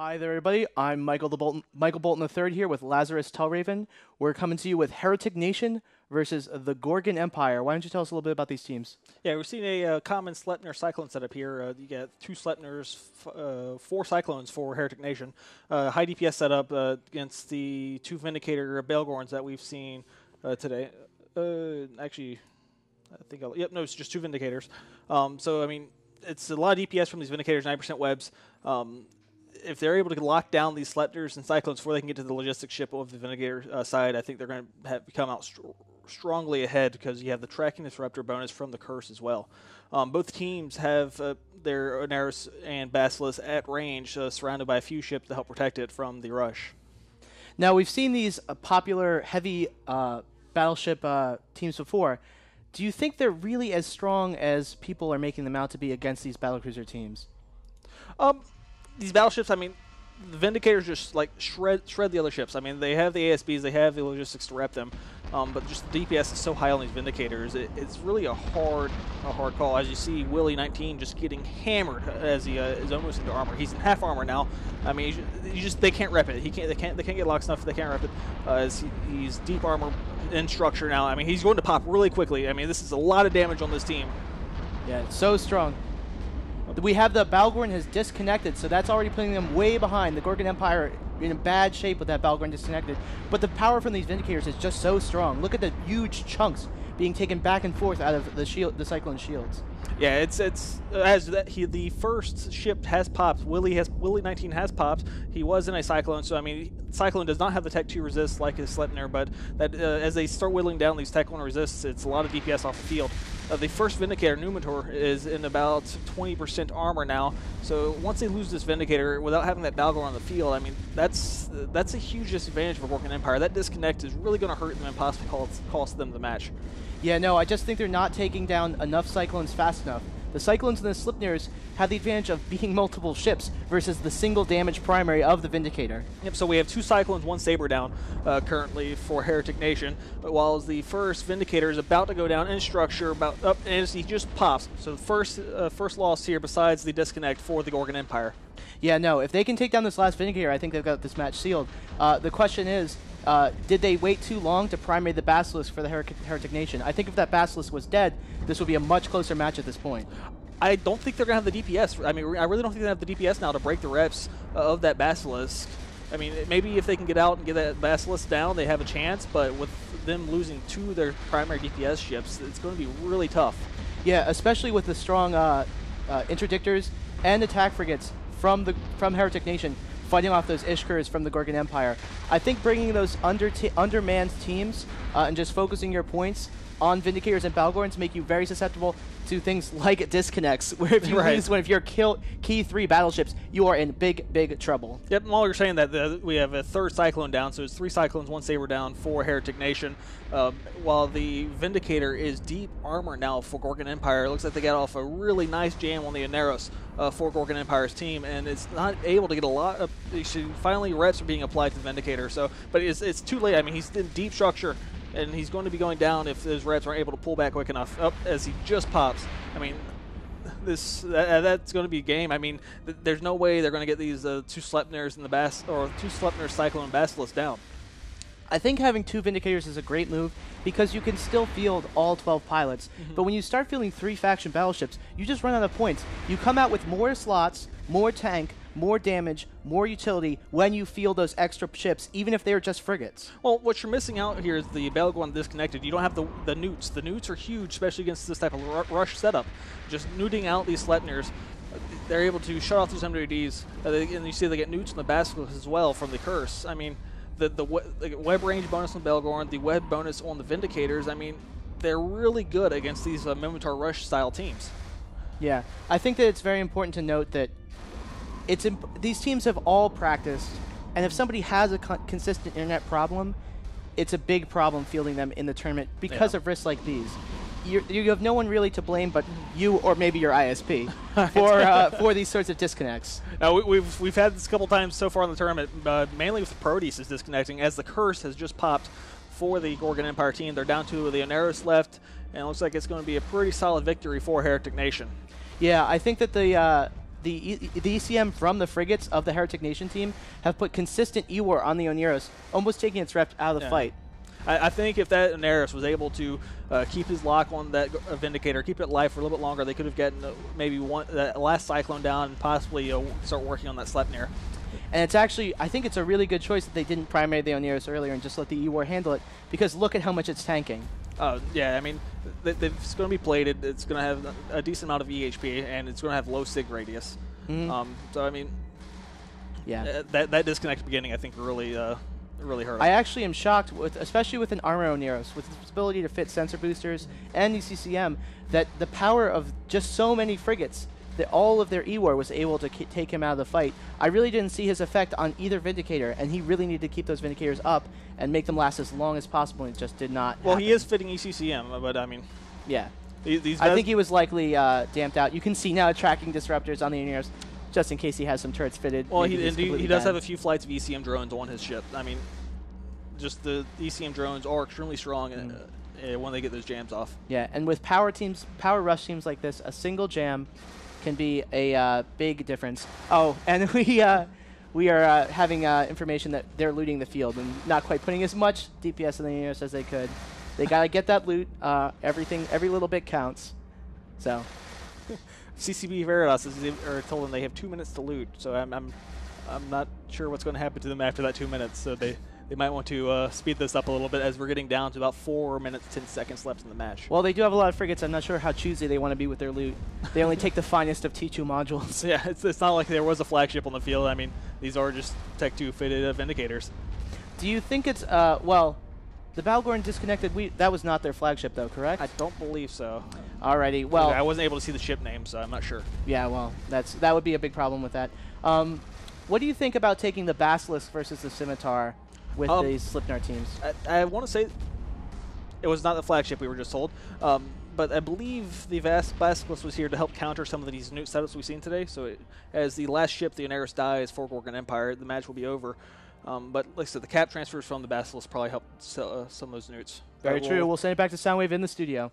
Hi there, everybody. I'm Michael Bolton III here with Lazarus Tellraven. We're coming to you with Heretic Nation versus the Gorgon Empire. Why don't you tell us a little bit about these teams? Yeah, we're seeing a common Sleipnir Cyclone setup here. You get 2 Sleipnirs, 4 Cyclones for Heretic Nation. High DPS setup against the 2 Vindicator Balgorns that we've seen today. Actually, I think no, it's just 2 Vindicators. So, I mean, it's a lot of DPS from these Vindicators, 9% webs. If they're able to lock down these Sleipnirs and Cyclones before they can get to the logistics ship of the Vindicator side, I think they're going to come out strongly ahead because you have the Tracking Disruptor bonus from the Curse as well. Both teams have their Oneros and Basilisk at range, surrounded by a few ships to help protect it from the rush. Now, we've seen these popular heavy battleship teams before. Do you think they're really as strong as people are making them out to be against these battlecruiser teams? These battleships, I mean, the Vindicators just like shred the other ships. I mean, they have the ASBs, they have the logistics to rep them, but just the DPS is so high on these Vindicators. It's really a hard call. As you see, Willie 19 just getting hammered as he is almost into armor. He's in half armor now. I mean, they can't rep it. They can't get lock stuff. They can't rep it. As he's deep armor in structure now. I mean, he's going to pop really quickly. I mean, this is a lot of damage on this team. Yeah, it's so strong. We have the Balgorn has disconnected, so that's already putting them way behind. The Gorgon Empire in a bad shape with that Balgorn disconnected. But the power from these Vindicators is just so strong. Look at the huge chunks being taken back and forth out of the Cyclone shields. Yeah, the first ship has popped. Willie 19 has popped. He was in a Cyclone, so I mean, Cyclone does not have the Tech 2 resist like his Sleipnir, but that as they start whittling down these Tech 1 resists, it's a lot of DPS off the field. The first Vindicator, Numitor, is in about 20% armor now. So once they lose this Vindicator without having that Balgorn on the field, I mean, that's a huge disadvantage for Gorgon Empire. That disconnect is really going to hurt them and possibly cost them the match. Yeah, no, I just think they're not taking down enough Cyclones fast enough. The Cyclones and the Sleipnirs have the advantage of being multiple ships versus the single damage primary of the Vindicator. Yep, so we have 2 Cyclones, 1 Saber down currently for Heretic Nation, but while the first Vindicator is about to go down in structure, and he just pops. So the first loss here besides the disconnect for the Gorgon Empire. Yeah, no, if they can take down this last Vindicator, I think they've got this match sealed. The question is, did they wait too long to primary the Basilisk for the Heretic Nation? I think if that Basilisk was dead, this would be a much closer match at this point. I don't think they're going to have the DPS. I mean, I really don't think they have the DPS now to break the reps of that Basilisk. I mean, maybe if they can get out and get that Basilisk down, they have a chance, but with them losing 2 of their primary DPS ships, it's going to be really tough. Yeah, especially with the strong interdictors and attack frigates from Heretic Nation fighting off those Ishkars from the Gorgon Empire. I think bringing those undermanned teams and just focusing your points on Vindicators and Balgorns make you very susceptible to things like disconnects, where if you lose one of your key 3 battleships, you are in big trouble. Yep, and while you're saying that, we have a 3rd Cyclone down, so it's 3 Cyclones, 1 Saber down for Heretic Nation, while the Vindicator is deep armor now for Gorgon Empire. It looks like they got off a really nice jam on the Oneros for Gorgon Empire's team, and it's not able to get a lot of... Finally, reps are being applied to the Vindicator, but it's too late. I mean, he's in deep structure, and he's going to be going down if those reps aren't able to pull back quick enough. As he just pops. I mean, that's going to be a game. I mean, there's no way they're going to get these 2 Sleipnirs and 2 Sleipnir Cyclone Basilisk down. I think having 2 Vindicators is a great move because you can still field all 12 pilots. But when you start fielding 3 faction battleships, you just run out of points. You come out with more slots, more tank, more damage, more utility when you field those extra ships, even if they're just frigates. Well, what you're missing out here is the Balgorn disconnected. You don't have the newts. The newts are huge, especially against this type of rush setup. Just newting out these Sleipnirs, they're able to shut off these MWDs, and you see they get newts in the Basilisk as well from the Curse. I mean, the web range bonus on the Balgorn, the web bonus on the Vindicators, I mean, they're really good against these Minotaur Rush style teams. Yeah, I think that it's very important to note that these teams have all practiced, and if somebody has a consistent internet problem, it's a big problem fielding them in the tournament because of risks like these. You have no one really to blame but you or maybe your ISP for these sorts of disconnects. We've had this a couple times so far in the tournament, mainly with the Proteus is disconnecting, as the Curse has just popped for the Gorgon Empire team. They're down to the Oneros left, and it looks like it's going to be a pretty solid victory for Heretic Nation. Yeah, I think that the ECM from the frigates of the Heretic Nation team have put consistent E-War on the Oneros, almost taking its rep out of the fight. I think if that Oneros was able to keep his lock on that Vindicator, keep it live for a little bit longer, they could have gotten maybe that last Cyclone down and possibly start working on that Sleipnir. And it's actually, I think it's a really good choice that they didn't primary the Oneros earlier and just let the E-War handle it, because look at how much it's tanking. Yeah, I mean, it's going to be plated, it's going to have a decent amount of EHP, and it's going to have low SIG radius. So, I mean, yeah, that disconnect at the beginning, I think, really hurt. I actually am shocked, especially with an Armor Oneros, with its ability to fit sensor boosters and ECCM, that the power of just so many frigates, that all of their E-War was able to take him out of the fight. I really didn't see his effect on either Vindicator, and he really needed to keep those Vindicators up and make them last as long as possible, and it just did not Well, happen. he is fitting ECCM, but I mean... Yeah. These I think he was likely damped out. You can see now tracking disruptors on the Oneros, just in case he has some turrets fitted. Well, he does have a few flights of ECM drones on his ship. I mean, just the ECM drones are extremely strong when they get those jams off. Yeah, and with power rush teams like this, a single jam can be a big difference. Oh, and we are having information that they're looting the field and not quite putting as much DPS in the Oneros as they could. They gotta get that loot. Every little bit counts. So. CCB Veritas are told them they have 2 minutes to loot, so I'm not sure what's going to happen to them after that 2 minutes. So they might want to speed this up a little bit as we're getting down to about 4 minutes 10 seconds left in the match. Well, they do have a lot of frigates. I'm not sure how choosy they want to be with their loot. They only take the finest of T2 modules. Yeah, it's not like there was a flagship on the field. I mean, these are just Tech 2 fitted Vindicators. Do you think it's well? The Balgorn disconnected. That was not their flagship, though, correct? I don't believe so. Alrighty. Well, I wasn't able to see the ship name, so I'm not sure. Yeah, well, that would be a big problem with that. What do you think about taking the Basilisk versus the Scimitar with these Sleipnir teams? I want to say it was not the flagship we were just told, but I believe the Basilisk was here to help counter some of these new setups we've seen today. So as the last ship, the Oneros, dies for Gorgon Empire, the match will be over. But like I said, the cap transfers from the Basilisk probably helped some of those newts. Very true. We'll send it back to Soundwave in the studio.